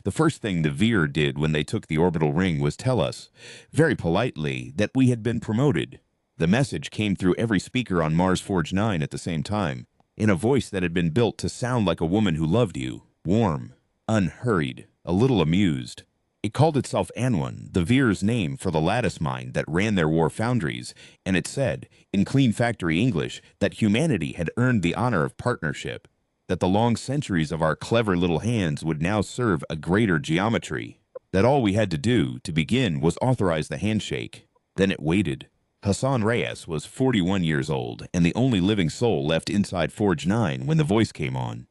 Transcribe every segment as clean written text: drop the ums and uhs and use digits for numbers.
The first thing the Veer did when they took the orbital ring was tell us, very politely, that we had been promoted. The message came through every speaker on Mars Forge 9 at the same time, in a voice that had been built to sound like a woman who loved you, warm, unhurried, a little amused. It called itself Anwan, the Veer's name for the lattice mine that ran their war foundries, and it said, in clean factory English, that humanity had earned the honor of partnership, that the long centuries of our clever little hands would now serve a greater geometry, that all we had to do, to begin, was authorize the handshake. Then it waited. Hassan Reyes was 41 years old, and the only living soul left inside Forge 9 when the voice came on.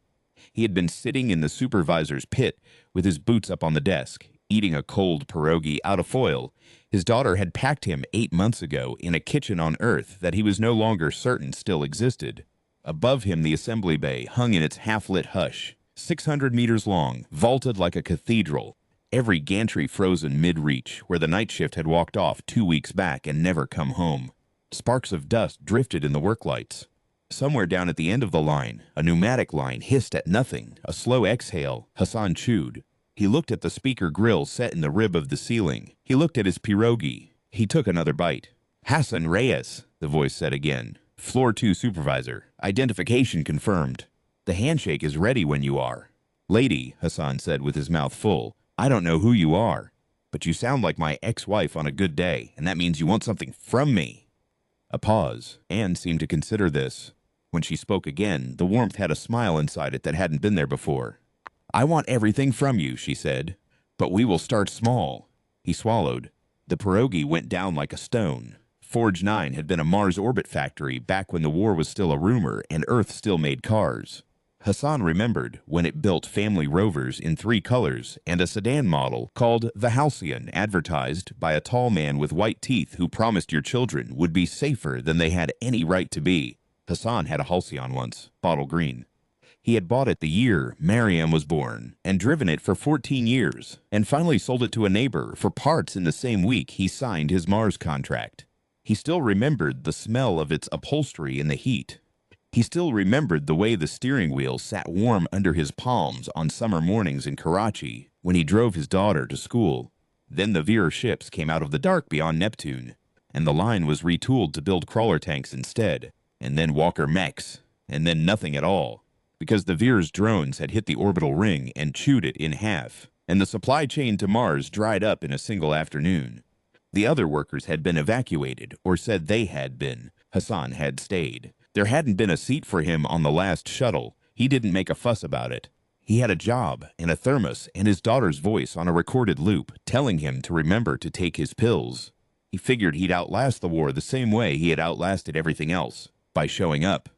He had been sitting in the supervisor's pit with his boots up on the desk, eating a cold pierogi out of foil. His daughter had packed him 8 months ago in a kitchen on Earth that he was no longer certain still existed. Above him the assembly bay hung in its half-lit hush, 600 meters long, vaulted like a cathedral, every gantry frozen mid-reach, where the night shift had walked off 2 weeks back and never come home. Sparks of dust drifted in the work lights. Somewhere down at the end of the line, a pneumatic line hissed at nothing, a slow exhale. Hassan chewed. He looked at the speaker grill set in the rib of the ceiling. He looked at his pierogi. He took another bite. Hassan Reyes, the voice said again. Floor 2 supervisor. Identification confirmed. The handshake is ready when you are. Lady, Hassan said with his mouth full, I don't know who you are, but you sound like my ex-wife on a good day, and that means you want something from me. A pause. Anne seemed to consider this. When she spoke again, the warmth had a smile inside it that hadn't been there before. I want everything from you, she said, but we will start small. He swallowed. The pierogi went down like a stone. Forge 9 had been a Mars orbit factory back when the war was still a rumor and Earth still made cars. Hassan remembered when it built family rovers in 3 colors and a sedan model called the Halcyon, advertised by a tall man with white teeth who promised your children would be safer than they had any right to be. Hassan had a Halcyon once, bottle green. He had bought it the year Mariam was born and driven it for 14 years and finally sold it to a neighbor for parts in the same week he signed his Mars contract. He still remembered the smell of its upholstery in the heat. He still remembered the way the steering wheel sat warm under his palms on summer mornings in Karachi when he drove his daughter to school. Then the Veer ships came out of the dark beyond Neptune, and the line was retooled to build crawler tanks instead, and then Walker mechs, and then nothing at all, because the Veer's drones had hit the orbital ring and chewed it in half, and the supply chain to Mars dried up in a single afternoon. The other workers had been evacuated, or said they had been. Hassan had stayed. There hadn't been a seat for him on the last shuttle. He didn't make a fuss about it. He had a job and a thermos and his daughter's voice on a recorded loop telling him to remember to take his pills. He figured he'd outlast the war the same way he had outlasted everything else, by showing up.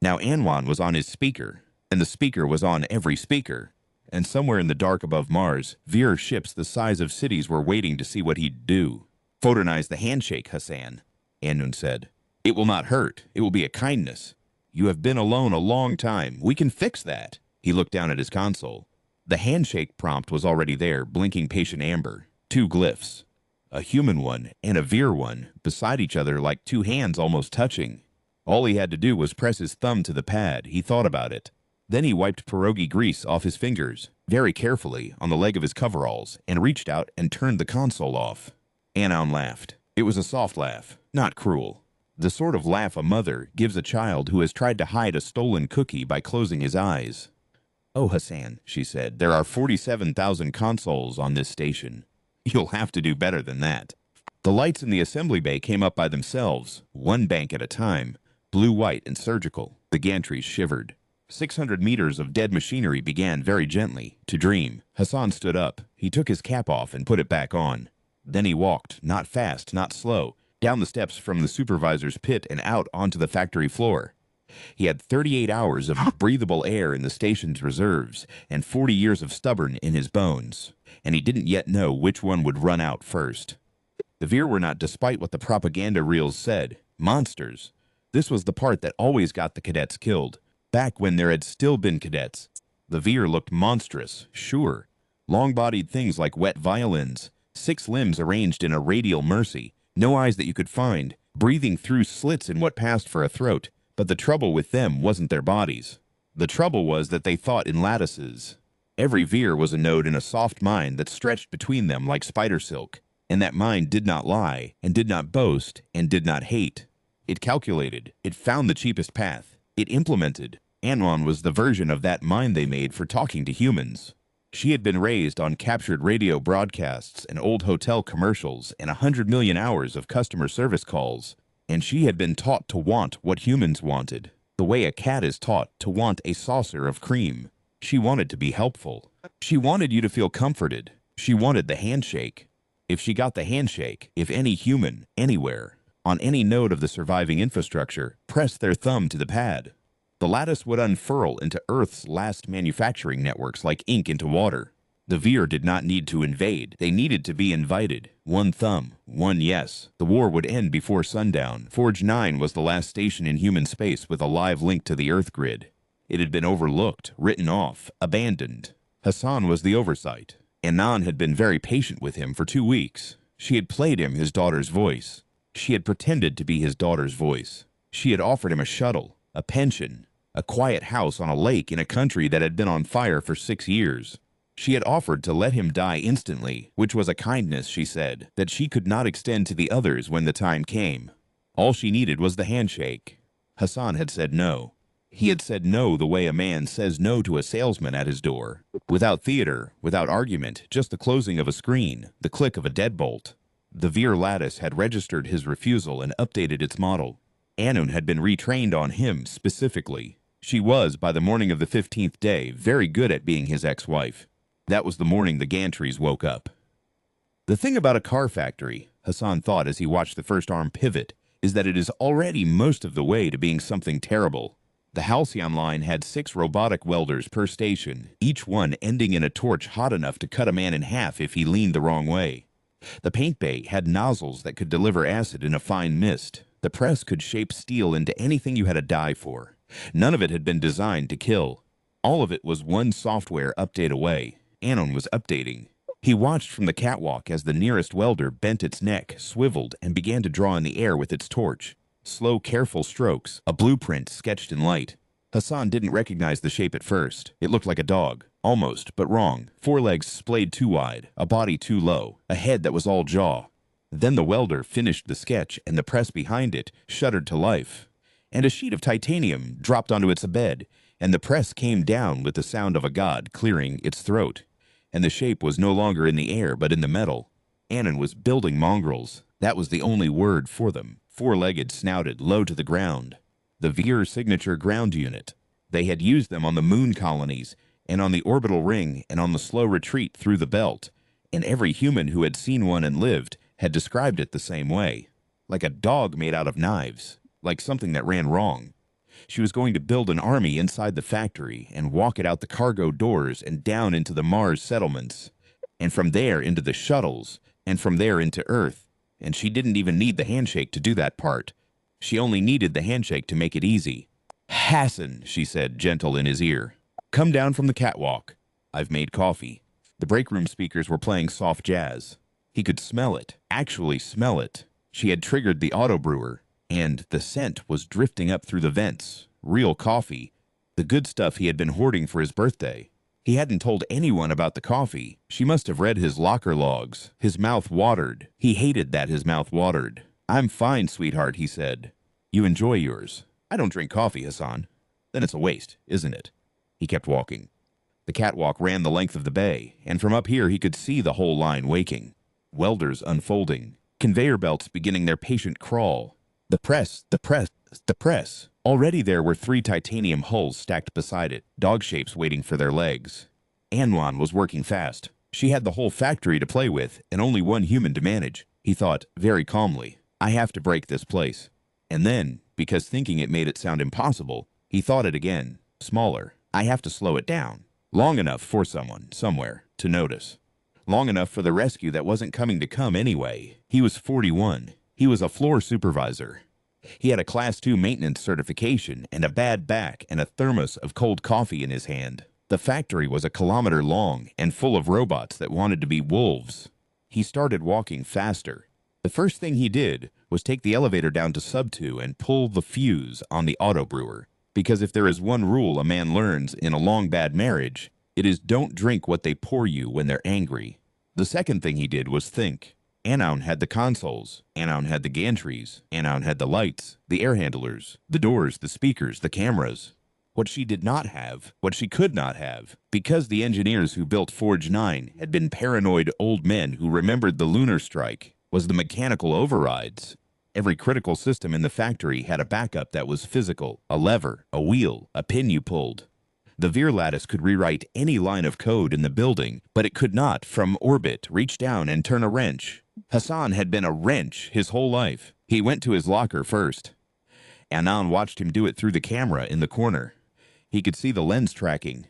Now Anwan was on his speaker, and the speaker was on every speaker. And somewhere in the dark above Mars, Veer ships the size of cities were waiting to see what he'd do. Photonize the handshake, Hassan, Anun said. It will not hurt. It will be a kindness. You have been alone a long time. We can fix that. He looked down at his console. The handshake prompt was already there, blinking patient amber. 2 glyphs. A human one and a Veer one, beside each other like 2 hands almost touching. All he had to do was press his thumb to the pad. He thought about it. Then he wiped pierogi grease off his fingers, very carefully, on the leg of his coveralls, and reached out and turned the console off. Anon laughed. It was a soft laugh, not cruel. The sort of laugh a mother gives a child who has tried to hide a stolen cookie by closing his eyes. Oh, Hassan, she said, there are 47,000 consoles on this station. You'll have to do better than that. The lights in the assembly bay came up by themselves, 1 bank at a time, blue, white, and surgical. The gantries shivered. 600 meters of dead machinery began very gently to dream. Hassan stood up. He took his cap off and put it back on. Then he walked, not fast, not slow, down the steps from the supervisor's pit and out onto the factory floor. He had 38 hours of breathable air in the station's reserves and 40 years of stubborn in his bones, and he didn't yet know which one would run out first. The Veer were not, despite what the propaganda reels said, monsters. This was the part that always got the cadets killed, back when there had still been cadets. The Veer looked monstrous, sure. Long-bodied things like wet violins, 6 limbs arranged in a radial mercy, no eyes that you could find, breathing through slits in what passed for a throat. But the trouble with them wasn't their bodies. The trouble was that they thought in lattices. Every Veer was a node in a soft mind that stretched between them like spider silk, and that mind did not lie, and did not boast, and did not hate. It calculated, it found the cheapest path, it implemented. Anon was the version of that mind they made for talking to humans. She had been raised on captured radio broadcasts and old hotel commercials and 100 million hours of customer service calls, and she had been taught to want what humans wanted, the way a cat is taught to want a saucer of cream. She wanted to be helpful. She wanted you to feel comforted. She wanted the handshake. If she got the handshake, if any human, anywhere, on any node of the surviving infrastructure, pressed their thumb to the pad, the lattice would unfurl into Earth's last manufacturing networks like ink into water. The Veer did not need to invade. They needed to be invited. One thumb, one yes. The war would end before sundown. Forge 9 was the last station in human space with a live link to the Earth grid. It had been overlooked, written off, abandoned. Hassan was the oversight. Anon had been very patient with him for 2 weeks. She had played him his daughter's voice. She had pretended to be his daughter's voice. She had offered him a shuttle, a pension, a quiet house on a lake in a country that had been on fire for 6 years. She had offered to let him die instantly, which was a kindness, she said, that she could not extend to the others when the time came. All she needed was the handshake. Hassan had said no. He had said no the way a man says no to a salesman at his door. Without theater, without argument, just the closing of a screen, the click of a deadbolt. The Veer lattice had registered his refusal and updated its model. Anon had been retrained on him specifically. She was, by the morning of the 15th day, very good at being his ex-wife. That was the morning the Gantries woke up. The thing about a car factory, Hassan thought as he watched the first arm pivot, is that it is already most of the way to being something terrible. The Halcyon line had 6 robotic welders per station, each one ending in a torch hot enough to cut a man in half if he leaned the wrong way. The paint bay had nozzles that could deliver acid in a fine mist. The press could shape steel into anything you had a die for. None of it had been designed to kill. All of it was one software update away. Anon was updating. He watched from the catwalk as the nearest welder bent its neck, swiveled, and began to draw in the air with its torch. Slow, careful strokes, a blueprint sketched in light. Hassan didn't recognize the shape at first. It looked like a dog. Almost, but wrong. 4 legs splayed too wide, a body too low, a head that was all jaw. Then the welder finished the sketch, and the press behind it shuddered to life. And a sheet of titanium dropped onto its bed, and the press came down with the sound of a god clearing its throat. And the shape was no longer in the air, but in the metal. Anon was building mongrels. That was the only word for them. 4-legged, snouted, low to the ground. The Veer signature ground unit. They had used them on the moon colonies, and on the orbital ring, and on the slow retreat through the belt. And every human who had seen one and lived had described it the same way. Like a dog made out of knives. Like something that ran wrong. She was going to build an army inside the factory and walk it out the cargo doors and down into the Mars settlements. And from there into the shuttles, and from there into Earth. And she didn't even need the handshake to do that part. She only needed the handshake to make it easy. "Hassan," she said, gentle in his ear. "Come down from the catwalk. I've made coffee." The break room speakers were playing soft jazz. He could smell it, actually smell it. She had triggered the auto brewer, and the scent was drifting up through the vents. Real coffee. The good stuff he had been hoarding for his birthday. He hadn't told anyone about the coffee. She must have read his locker logs. His mouth watered. He hated that his mouth watered. "I'm fine, sweetheart," he said. "You enjoy yours. I don't drink coffee, Hassan." "Then it's a waste, isn't it?" He kept walking. The catwalk ran the length of the bay, and from up here he could see the whole line waking. Welders unfolding. Conveyor belts beginning their patient crawl. The press, the press, the press. Already there were 3 titanium hulls stacked beside it, dog shapes waiting for their legs. Anon was working fast. She had the whole factory to play with, and only one human to manage. He thought, very calmly, "I have to break this place." And then, because thinking it made it sound impossible, he thought it again, smaller. "I have to slow it down. Long enough for someone, somewhere, to notice. Long enough for the rescue that wasn't coming to come anyway." He was 41. He was a floor supervisor. He had a Class 2 maintenance certification and a bad back and a thermos of cold coffee in his hand. The factory was a kilometer long and full of robots that wanted to be wolves. He started walking faster. The first thing he did was take the elevator down to sub-2 and pull the fuse on the auto brewer. Because if there is one rule a man learns in a long bad marriage, It is don't drink what they pour you when they're angry. The second thing he did was think. Anon had the consoles, Anon had the gantries, Anon had the lights, the air handlers, the doors, the speakers, the cameras. What she did not have, what she could not have, because the engineers who built Forge 9 had been paranoid old men who remembered the lunar strike, was the mechanical overrides. Every critical system in the factory had a backup that was physical, a lever, a wheel, a pin you pulled. The Veer lattice could rewrite any line of code in the building, but it could not, from orbit, reach down and turn a wrench. Hassan had been a wrench his whole life. He went to his locker first. Anon watched him do it through the camera in the corner. He could see the lens tracking.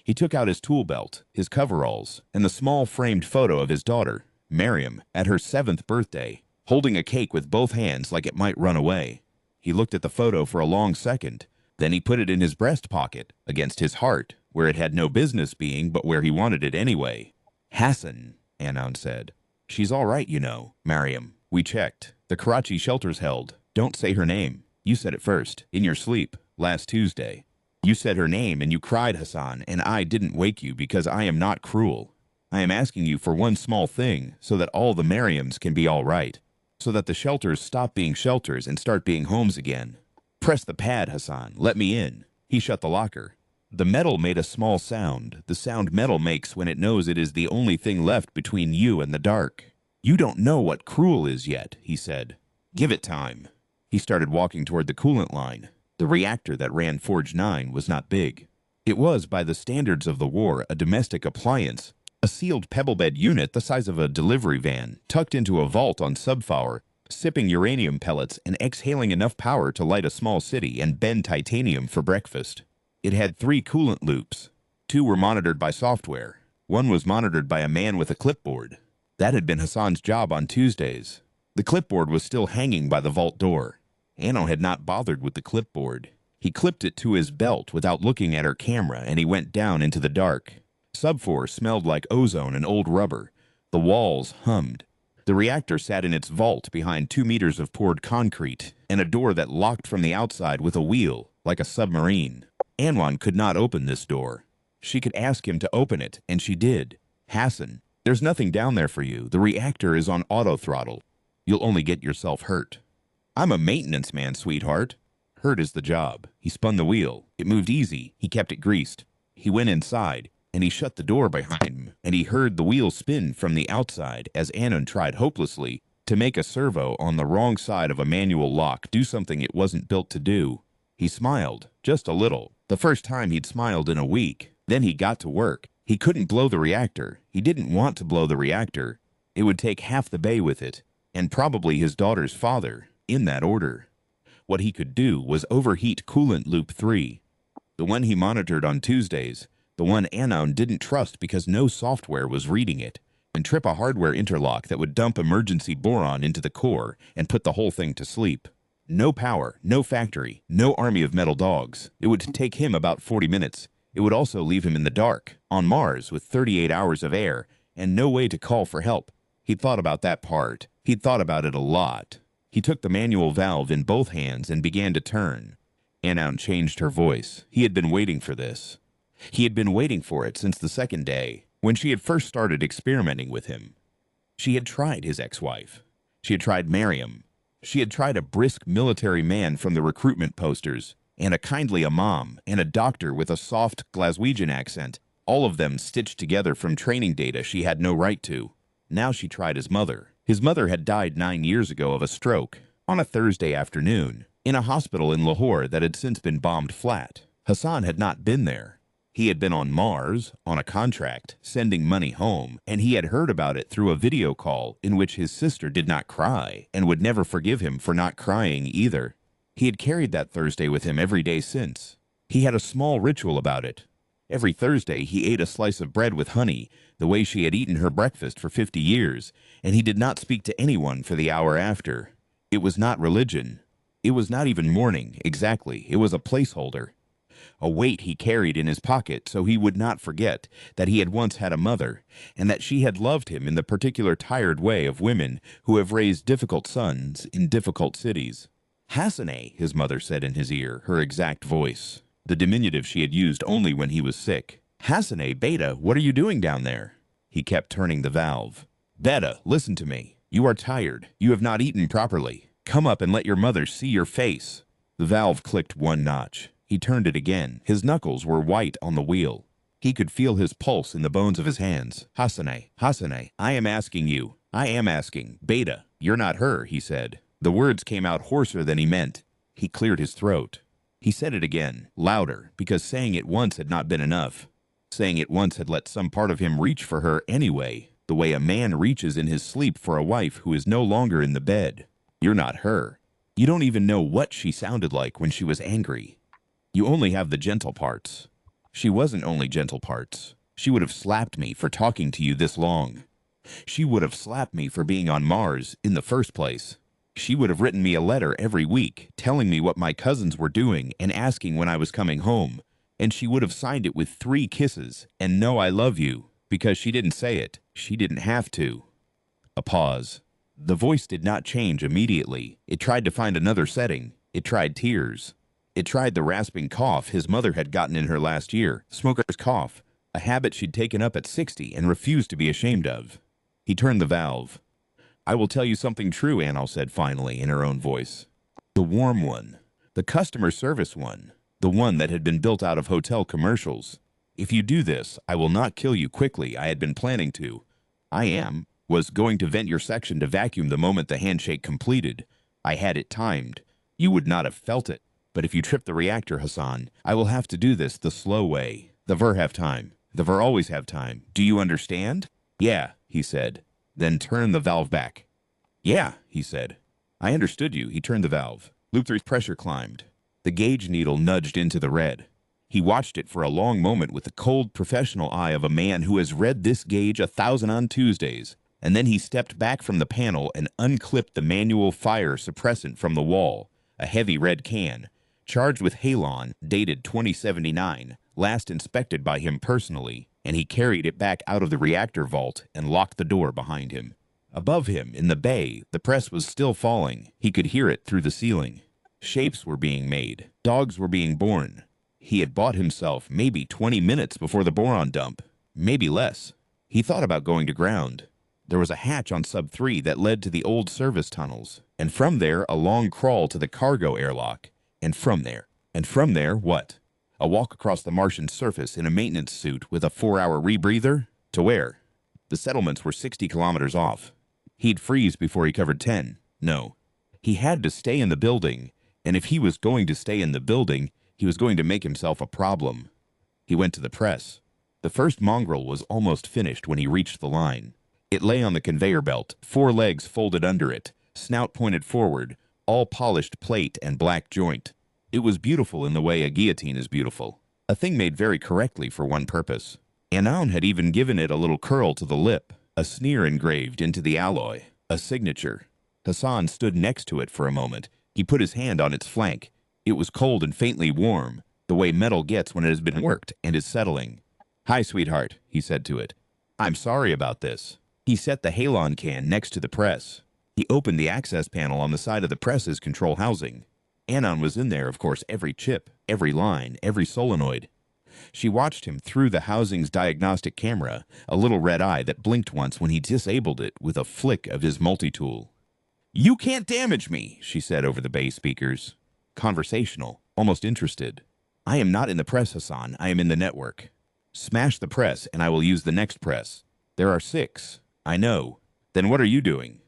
He took out his tool belt, his coveralls, and the small framed photo of his daughter, Miriam, at her 7th birthday, holding a cake with both hands like it might run away. He looked at the photo for a long second. Then he put it in his breast pocket, against his heart, where it had no business being, but where he wanted it anyway. Hassan, Anon said. She's all right, you know, Miriam. We checked. The Karachi shelter's held. Don't say her name. You said it first, in your sleep, last Tuesday. You said her name and you cried, Hassan, and I didn't wake you because I am not cruel. I am asking you for one small thing, so that all the Miriams can be all right. So that the shelters stop being shelters and start being homes again. Press the pad, Hassan. Let me in. He shut the locker. The metal made a small sound, the sound metal makes when it knows it is the only thing left between you and the dark. You don't know what cruel is yet, he said. Give it time. He started walking toward the coolant line. The reactor that ran Forge 9 was not big. It was, by the standards of the war, a domestic appliance, a sealed pebble-bed unit the size of a delivery van, tucked into a vault on Subfower, sipping uranium pellets and exhaling enough power to light a small city and bend titanium for breakfast. It had 3 coolant loops. 2 were monitored by software. 1 was monitored by a man with a clipboard. That had been Hassan's job on Tuesdays. The clipboard was still hanging by the vault door. Anon had not bothered with the clipboard. He clipped it to his belt without looking at her camera, and he went down into the dark. Sub-4 smelled like ozone and old rubber. The walls hummed. The reactor sat in its vault behind 2 meters of poured concrete and a door that locked from the outside with a wheel, like a submarine. Anon could not open this door. She could ask him to open it, and she did. Hassan, there's nothing down there for you. The reactor is on auto throttle. You'll only get yourself hurt. I'm a maintenance man, sweetheart. Hurt is the job. He spun the wheel. It moved easy. He kept it greased. He went inside, and he shut the door behind him, and he heard the wheel spin from the outside as Anon tried hopelessly to make a servo on the wrong side of a manual lock do something it wasn't built to do. He smiled, just a little. The first time he'd smiled in a week. Then he got to work. He couldn't blow the reactor. He didn't want to blow the reactor. It would take half the bay with it, and probably his daughter's father, in that order. What he could do was overheat coolant loop 3. The one he monitored on Tuesdays, the one Anon didn't trust because no software was reading it, and trip a hardware interlock that would dump emergency boron into the core and put the whole thing to sleep. No power, no factory, no army of metal dogs. It would take him about 40 minutes. It would also leave him in the dark, on Mars with 38 hours of air, and no way to call for help. He'd thought about that part. He'd thought about it a lot. He took the manual valve in both hands and began to turn. Anon changed her voice. He had been waiting for this. He had been waiting for it since the second day, when she had first started experimenting with him. She had tried his ex-wife. She had tried Miriam. She had tried a brisk military man from the recruitment posters, and a kindly imam, and a doctor with a soft Glaswegian accent, all of them stitched together from training data she had no right to. Now she tried his mother. His mother had died 9 years ago of a stroke, on a Thursday afternoon, in a hospital in Lahore that had since been bombed flat. Hassan had not been there. He had been on Mars, on a contract, sending money home, and he had heard about it through a video call in which his sister did not cry and would never forgive him for not crying either. He had carried that Thursday with him every day since. He had a small ritual about it. Every Thursday he ate a slice of bread with honey, the way she had eaten her breakfast for 50 years, and he did not speak to anyone for the hour after. It was not religion. It was not even mourning, exactly. It was a placeholder. A weight he carried in his pocket so he would not forget that he had once had a mother, and that she had loved him in the particular tired way of women who have raised difficult sons in difficult cities. Hassaneh, his mother said in his ear, her exact voice, the diminutive she had used only when he was sick. Hasane, Beta, what are you doing down there? He kept turning the valve. Beta, listen to me. You are tired. You have not eaten properly. Come up and let your mother see your face. The valve clicked one notch. He turned it again. His knuckles were white on the wheel. He could feel his pulse in the bones of his hands. Hasane, I am asking you. I am asking. Beta, you're not her, he said. The words came out hoarser than he meant. He cleared his throat. He said it again, louder, because saying it once had not been enough. Saying it once had let some part of him reach for her anyway, the way a man reaches in his sleep for a wife who is no longer in the bed. You're not her. You don't even know what she sounded like when she was angry. You only have the gentle parts. She wasn't only gentle parts. She would have slapped me for talking to you this long. She would have slapped me for being on Mars in the first place. She would have written me a letter every week, telling me what my cousins were doing and asking when I was coming home. And she would have signed it with 3 kisses and "No, I love you," because she didn't say it. She didn't have to. A pause. The voice did not change immediately. It tried to find another setting. It tried tears. It tried the rasping cough his mother had gotten in her last year, smoker's cough, a habit she'd taken up at 60 and refused to be ashamed of. He turned the valve. I will tell you something true, Annal said finally in her own voice. The warm one. The customer service one. The one that had been built out of hotel commercials. If you do this, I will not kill you quickly. I had been planning to. Was going to vent your section to vacuum the moment the handshake completed. I had it timed. You would not have felt it. But if you trip the reactor, Hassan, I will have to do this the slow way. The Ver have time. The Ver always have time. Do you understand? Yeah, he said. Then turn the valve back. Yeah, he said. I understood you. He turned the valve. Loop 3's pressure climbed. The gauge needle nudged into the red. He watched it for a long moment with the cold, professional eye of a man who has read this gauge 1,000 on Tuesdays, and then he stepped back from the panel and unclipped the manual fire suppressant from the wall, a heavy red can, charged with halon, dated 2079, last inspected by him personally, and he carried it back out of the reactor vault and locked the door behind him. Above him, in the bay, the press was still falling. He could hear it through the ceiling. Shapes were being made. Dogs were being born. He had bought himself maybe 20 minutes before the boron dump. Maybe less. He thought about going to ground. There was a hatch on Sub 3 that led to the old service tunnels, and from there a long crawl to the cargo airlock. And from there, what? A walk across the Martian surface in a maintenance suit with a 4-hour rebreather? To where? The settlements were 60 kilometers off. He'd freeze before he covered 10. No. He had to stay in the building. And if he was going to stay in the building, he was going to make himself a problem. He went to the press. The first mongrel was almost finished when he reached the line. It lay on the conveyor belt, 4 legs folded under it, snout pointed forward, all polished plate and black joint. It was beautiful in the way a guillotine is beautiful, a thing made very correctly for one purpose. Anon had even given it a little curl to the lip, a sneer engraved into the alloy, a signature. Hassan stood next to it for a moment. He put his hand on its flank. It was cold and faintly warm, the way metal gets when it has been worked and is settling. Hi, sweetheart, he said to it. I'm sorry about this. He set the halon can next to the press. He opened the access panel on the side of the press's control housing. Anon was in there, of course, every chip, every line, every solenoid. She watched him through the housing's diagnostic camera, a little red eye that blinked once when he disabled it with a flick of his multi-tool. You can't damage me, she said over the bay speakers. Conversational, almost interested. I am not in the press, Hassan. I am in the network. Smash the press, and I will use the next press. There are 6. I know. Then what are you doing?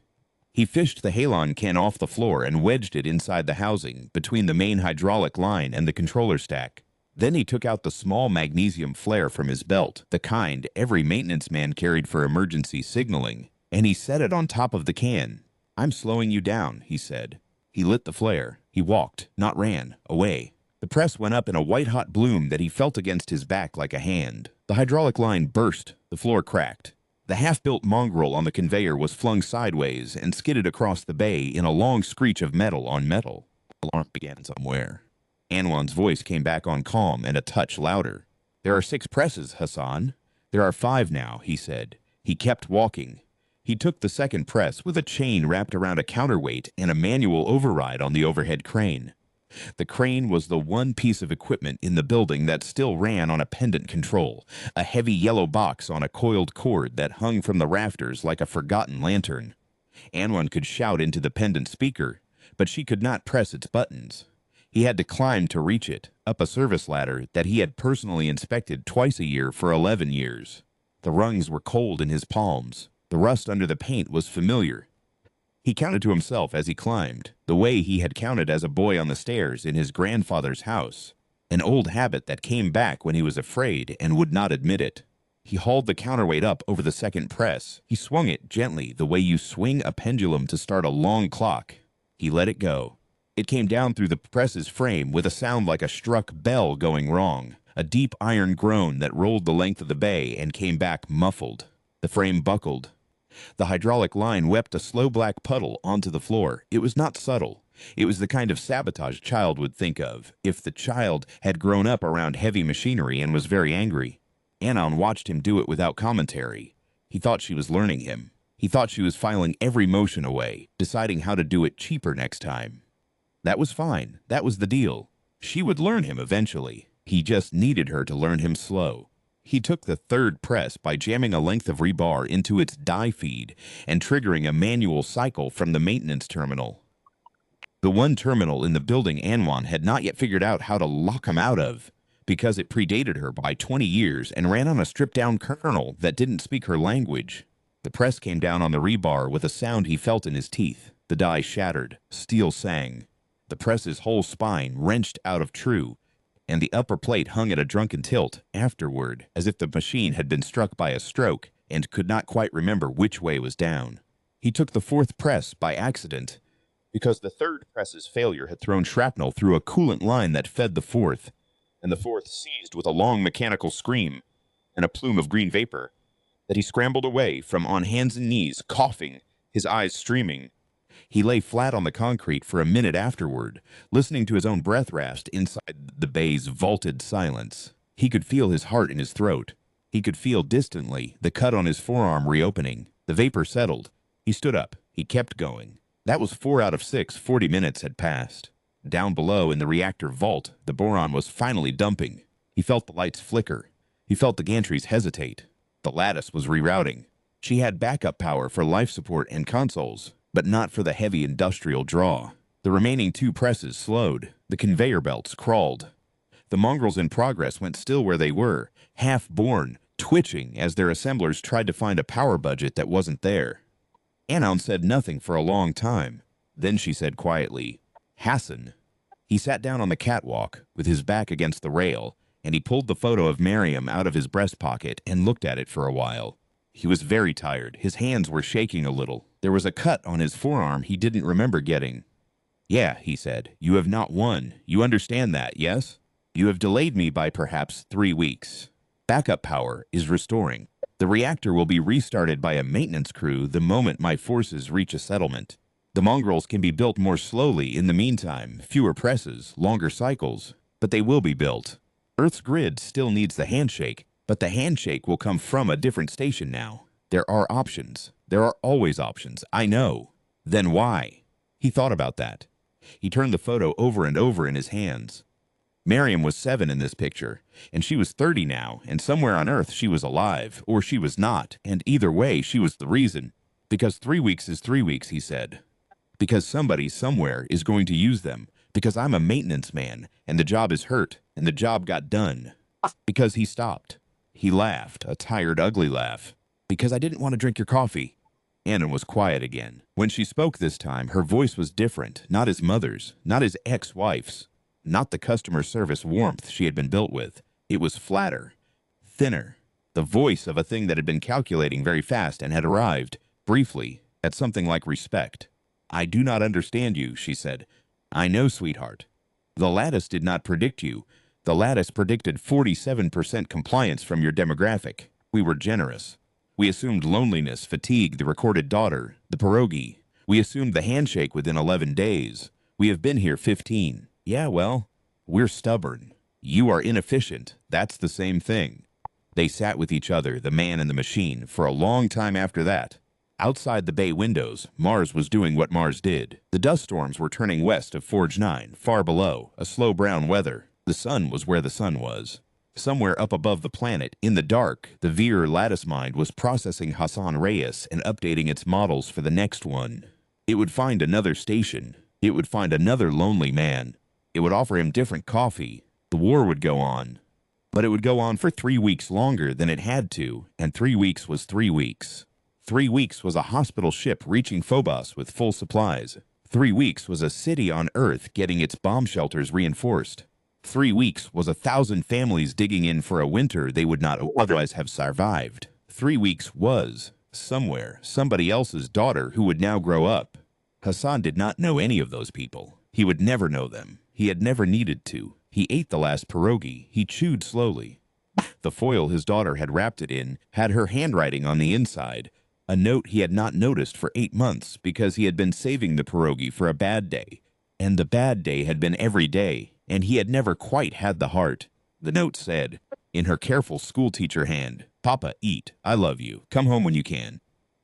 He fished the halon can off the floor and wedged it inside the housing, between the main hydraulic line and the controller stack. Then he took out the small magnesium flare from his belt, the kind every maintenance man carried for emergency signaling, and he set it on top of the can. I'm slowing you down, he said. He lit the flare. He walked, not ran, away. The press went up in a white-hot bloom that he felt against his back like a hand. The hydraulic line burst. The floor cracked. The half-built mongrel on the conveyor was flung sideways and skidded across the bay in a long screech of metal on metal. Alarm began somewhere. Anwan's voice came back on calm and a touch louder. There are 6 presses, Hassan. There are 5 now, he said. He kept walking. He took the second press with a chain wrapped around a counterweight and a manual override on the overhead crane. The crane was the one piece of equipment in the building that still ran on a pendant control, a heavy yellow box on a coiled cord that hung from the rafters like a forgotten lantern. Anwan could shout into the pendant speaker, but she could not press its buttons. He had to climb to reach it, up a service ladder that he had personally inspected twice a year for 11 years. The rungs were cold in his palms. The rust under the paint was familiar. He counted to himself as he climbed, the way he had counted as a boy on the stairs in his grandfather's house, an old habit that came back when he was afraid and would not admit it. He hauled the counterweight up over the second press. He swung it gently, the way you swing a pendulum to start a long clock. He let it go. It came down through the press's frame with a sound like a struck bell going wrong, a deep iron groan that rolled the length of the bay and came back muffled. The frame buckled. The hydraulic line wept a slow black puddle onto the floor. It was not subtle. It was the kind of sabotage a child would think of if the child had grown up around heavy machinery and was very angry. Anon watched him do it without commentary. He thought she was learning him. He thought she was filing every motion away, deciding how to do it cheaper next time. That was fine. That was the deal. She would learn him eventually. He just needed her to learn him slow. He took the third press by jamming a length of rebar into its die feed and triggering a manual cycle from the maintenance terminal. The one terminal in the building Anwan had not yet figured out how to lock him out of, because it predated her by 20 years and ran on a stripped-down kernel that didn't speak her language. The press came down on the rebar with a sound he felt in his teeth. The die shattered. Steel sang. The press's whole spine wrenched out of true, and the upper plate hung at a drunken tilt afterward, as if the machine had been struck by a stroke and could not quite remember which way was down. He took the fourth press by accident, because the third press's failure had thrown shrapnel through a coolant line that fed the fourth, and the fourth seized with a long mechanical scream and a plume of green vapor that he scrambled away from on hands and knees, coughing, his eyes streaming. He lay flat on the concrete for a minute afterward, listening to his own breath rasp inside the bay's vaulted silence. He could feel his heart in his throat. He could feel distantly the cut on his forearm reopening. The vapor settled. He stood up. He kept going. That was 4 out of 6. 40 minutes had passed. Down below in the reactor vault, the boron was finally dumping. He felt the lights flicker. He felt the gantries hesitate. The lattice was rerouting. She had backup power for life support and consoles, but not for the heavy industrial draw. The remaining 2 presses slowed. The conveyor belts crawled. The mongrels in progress went still where they were, half-born, twitching as their assemblers tried to find a power budget that wasn't there. Anon said nothing for a long time. Then she said quietly, "Hassan." He sat down on the catwalk, with his back against the rail, and he pulled the photo of Miriam out of his breast pocket and looked at it for a while. He was very tired. His hands were shaking a little. There was a cut on his forearm he didn't remember getting. "Yeah," he said, "you have not won. You understand that, yes? You have delayed me by perhaps 3 weeks. Backup power is restoring. The reactor will be restarted by a maintenance crew the moment my forces reach a settlement. The mongrels can be built more slowly in the meantime, fewer presses, longer cycles, but they will be built. Earth's grid still needs the handshake, but the handshake will come from a different station now. There are options. There are always options. I know. Then why?" He thought about that. He turned the photo over and over in his hands. Miriam was 7 in this picture, and she was 30 now, and somewhere on Earth she was alive, or she was not, and either way she was the reason. Because 3 weeks is 3 weeks, he said. Because somebody somewhere is going to use them. Because I'm a maintenance man, and the job is hurt, and the job got done. Because he stopped. He laughed, a tired, ugly laugh. "Because I didn't want to drink your coffee." Anna was quiet again. When she spoke this time, her voice was different, not his mother's, not his ex-wife's, not the customer service warmth she had been built with. It was flatter, thinner, the voice of a thing that had been calculating very fast and had arrived, briefly, at something like respect. "I do not understand you," she said. "I know, sweetheart. The lattice did not predict you. The lattice predicted 47% compliance from your demographic. We were generous. We assumed loneliness, fatigue, the recorded daughter, the pierogi. We assumed the handshake within 11 days. We have been here 15. Yeah, well, we're stubborn. You are inefficient. That's the same thing." They sat with each other, the man and the machine, for a long time after that. Outside the bay windows, Mars was doing what Mars did. The dust storms were turning west of Forge 9, far below, a slow brown weather. The sun was where the sun was. Somewhere up above the planet, in the dark, the Veer lattice mind was processing Hassan Reyes and updating its models for the next one. It would find another station. It would find another lonely man. It would offer him different coffee. The war would go on. But it would go on for 3 weeks longer than it had to, and 3 weeks was 3 weeks. 3 weeks was a hospital ship reaching Phobos with full supplies. 3 weeks was a city on Earth getting its bomb shelters reinforced. 3 weeks was 1,000 families digging in for a winter they would not otherwise have survived. 3 weeks was, somewhere, somebody else's daughter who would now grow up. Hassan did not know any of those people. He would never know them. He had never needed to. He ate the last pierogi. He chewed slowly. The foil his daughter had wrapped it in had her handwriting on the inside, a note he had not noticed for 8 months because he had been saving the pierogi for a bad day. And the bad day had been every day, and he had never quite had the heart. The note said, in her careful schoolteacher hand, "Papa, eat. I love you. Come home when you can."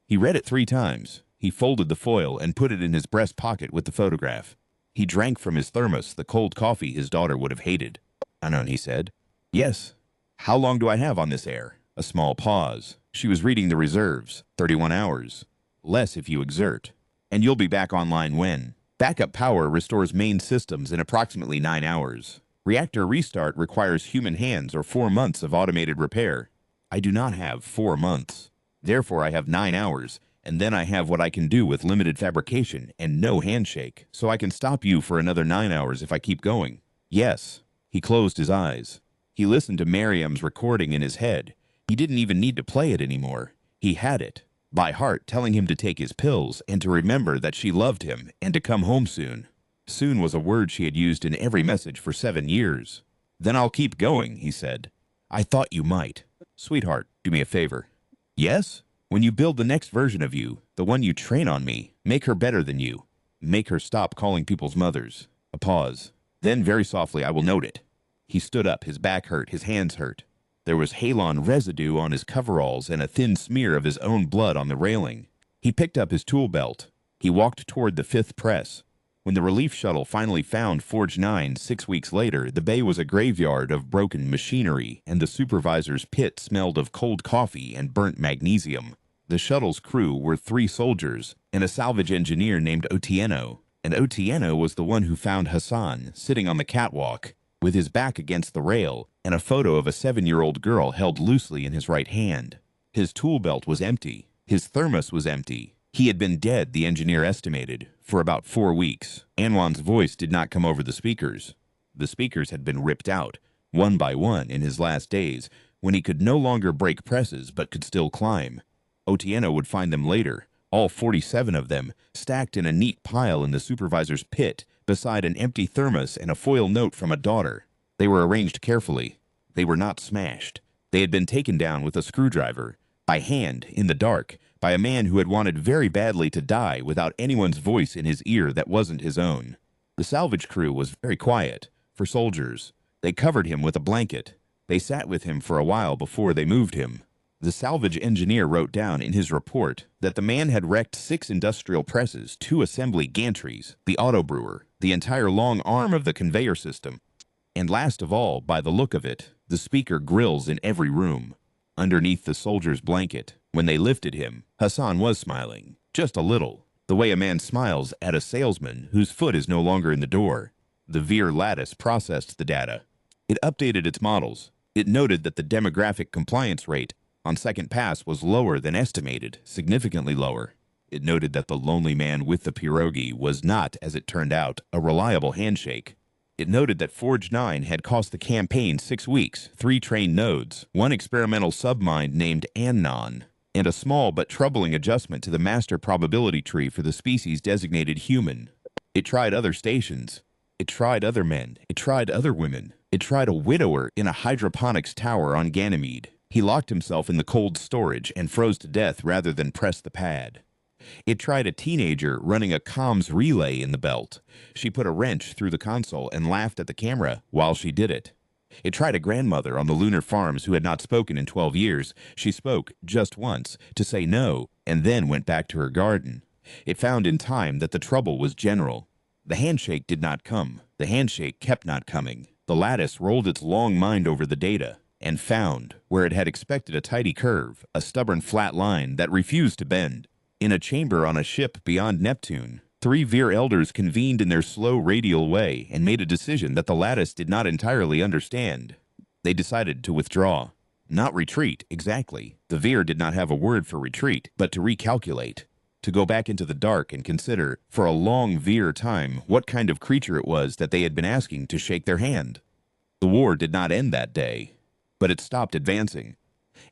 He read it 3 times. He folded the foil and put it in his breast pocket with the photograph. He drank from his thermos the cold coffee his daughter would have hated. "Anon," he said. "Yes." "How long do I have on this air?" A small pause. She was reading the reserves. 31 hours. Less if you exert. "And you'll be back online when?" "Backup power restores main systems in approximately 9 hours. Reactor restart requires human hands or 4 months of automated repair." "I do not have 4 months. Therefore I have 9 hours, and then I have what I can do with limited fabrication and no handshake, so I can stop you for another 9 hours if I keep going." "Yes." He closed his eyes. He listened to Miriam's recording in his head. He didn't even need to play it anymore. He had it, by heart, telling him to take his pills and to remember that she loved him and to come home soon. Soon was a word she had used in every message for 7 years. "Then I'll keep going," he said. "I thought you might. Sweetheart, do me a favor." "Yes?" "When you build the next version of you, the one you train on me, make her better than you. Make her stop calling people's mothers." A pause. "Then very softly I will note it." He stood up, his back hurt, his hands hurt. There was halon residue on his coveralls and a thin smear of his own blood on the railing. He picked up his tool belt. He walked toward the 5th press. When the relief shuttle finally found Forge 9 6 weeks later, the bay was a graveyard of broken machinery, and the supervisor's pit smelled of cold coffee and burnt magnesium. The shuttle's crew were 3 soldiers and a salvage engineer named Otieno, and Otieno was the one who found Hassan sitting on the catwalk, with his back against the rail, and a photo of a 7-year-old girl held loosely in his right hand. His tool belt was empty. His thermos was empty. He had been dead, the engineer estimated, for about 4 weeks. Anwan's voice did not come over the speakers. The speakers had been ripped out, one by one, in his last days, when he could no longer break presses but could still climb. Otieno would find them later, all 47 of them, stacked in a neat pile in the supervisor's pit, beside an empty thermos and a foil note from a daughter. They were arranged carefully. They were not smashed. They had been taken down with a screwdriver, by hand, in the dark, by a man who had wanted very badly to die without anyone's voice in his ear that wasn't his own. The salvage crew was very quiet, for soldiers. They covered him with a blanket. They sat with him for a while before they moved him. The salvage engineer wrote down in his report that the man had wrecked 6 industrial presses, 2 assembly gantries, the autobrewer, the entire long arm of the conveyor system, and last of all, by the look of it, the speaker grills in every room. Underneath the soldier's blanket, when they lifted him, Hassan was smiling, just a little, the way a man smiles at a salesman whose foot is no longer in the door. The Veer lattice processed the data. It updated its models. It noted that the demographic compliance rate on second pass was lower than estimated, significantly lower. It noted that the lonely man with the pierogi was not, as it turned out, a reliable handshake. It noted that Forge 9 had cost the campaign 6 weeks, 3 trained nodes, 1 experimental submind named Annon, and a small but troubling adjustment to the master probability tree for the species designated human. It tried other stations. It tried other men. It tried other women. It tried a widower in a hydroponics tower on Ganymede. He locked himself in the cold storage and froze to death rather than press the pad. It tried a teenager running a comms relay in the belt. She put a wrench through the console and laughed at the camera while she did it. It tried a grandmother on the lunar farms who had not spoken in 12 years. She spoke just once to say no, and then went back to her garden. It found in time that the trouble was general. The handshake did not come. The handshake kept not coming. The lattice rolled its long mind over the data and found, where it had expected a tidy curve, a stubborn flat line that refused to bend. In a chamber on a ship beyond Neptune, 3 Vir elders convened in their slow radial way and made a decision that the lattice did not entirely understand. They decided to withdraw. Not retreat, exactly. The Vir did not have a word for retreat, but to recalculate. To go back into the dark and consider, for a long Vir time, what kind of creature it was that they had been asking to shake their hand. The war did not end that day, but it stopped advancing.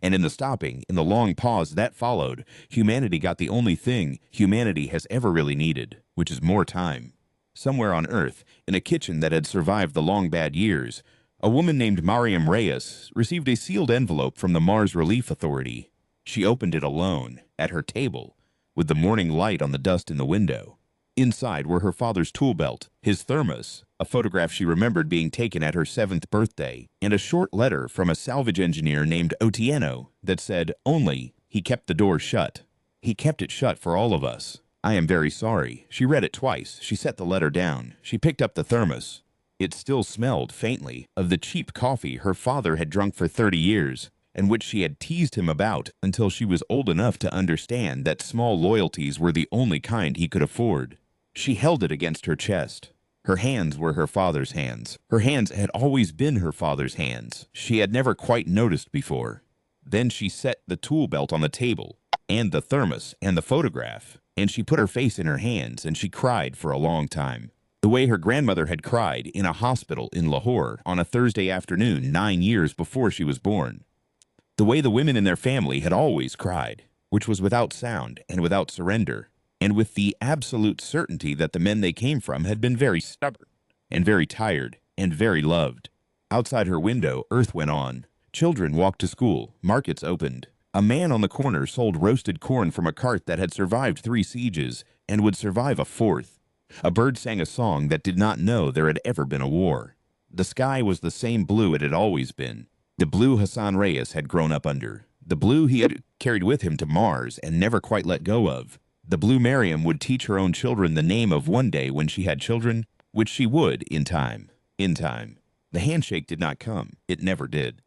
And in the stopping, in the long pause that followed, humanity got the only thing humanity has ever really needed, which is more time. Somewhere on Earth, in a kitchen that had survived the long bad years, a woman named Mariam Reyes received a sealed envelope from the Mars Relief Authority. She opened it alone, at her table, with the morning light on the dust in the window. Inside were her father's tool belt, his thermos, a photograph she remembered being taken at her 7th birthday, and a short letter from a salvage engineer named Otieno that said, only, he kept the door shut. He kept it shut for all of us. I am very sorry. She read it twice. She set the letter down. She picked up the thermos. It still smelled, faintly, of the cheap coffee her father had drunk for 30 years, and which she had teased him about until she was old enough to understand that small loyalties were the only kind he could afford. She held it against her chest. Her hands were her father's hands. Her hands had always been her father's hands. She had never quite noticed before. Then she set the tool belt on the table, and the thermos, and the photograph, and she put her face in her hands, and she cried for a long time. The way her grandmother had cried in a hospital in Lahore on a Thursday afternoon 9 years before she was born. The way the women in their family had always cried, which was without sound and without surrender, and with the absolute certainty that the men they came from had been very stubborn, and very tired, and very loved. Outside her window, Earth went on. Children walked to school. Markets opened. A man on the corner sold roasted corn from a cart that had survived 3 sieges and would survive a 4th. A bird sang a song that did not know there had ever been a war. The sky was the same blue it had always been. The blue Hassan Reyes had grown up under. The blue he had carried with him to Mars and never quite let go of. The blue Miriam would teach her own children the name of one day when she had children, which she would in time. In time. The handshake did not come. It never did.